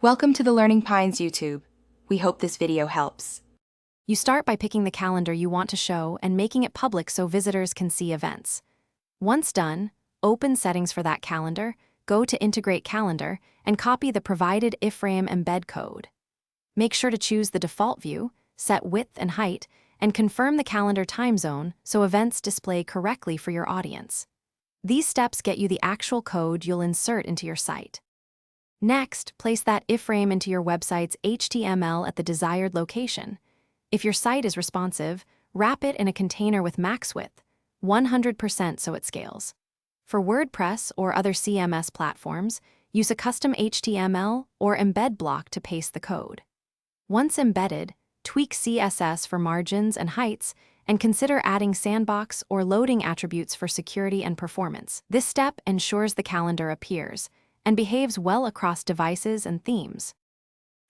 Welcome to the Learning Pines YouTube. We hope this video helps. You start by picking the calendar you want to show and making it public so visitors can see events. Once done, open settings for that calendar, go to Integrate Calendar, and copy the provided iframe embed code. Make sure to choose the default view, set width and height, and confirm the calendar time zone so events display correctly for your audience. These steps get you the actual code you'll insert into your site. Next, place that iframe into your website's HTML at the desired location. If your site is responsive, wrap it in a container with max width, 100% so it scales. For WordPress or other CMS platforms, use a custom HTML or embed block to paste the code. Once embedded, tweak CSS for margins and heights, and consider adding sandbox or loading attributes for security and performance. This step ensures the calendar appears and behaves well across devices and themes.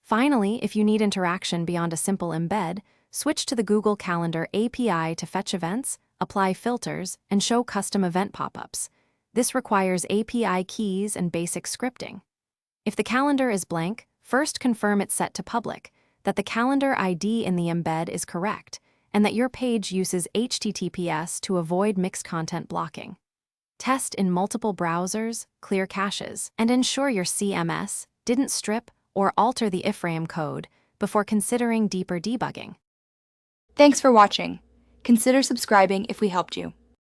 Finally, if you need interaction beyond a simple embed, switch to the Google Calendar API to fetch events, apply filters, and show custom event pop-ups. This requires API keys and basic scripting. If the calendar is blank, first confirm it's set to public, that the calendar ID in the embed is correct, and that your page uses HTTPS to avoid mixed content blocking. Test in multiple browsers, clear caches, and ensure your CMS didn't strip or alter the iframe code before considering deeper debugging. Thanks for watching. Consider subscribing if we helped you.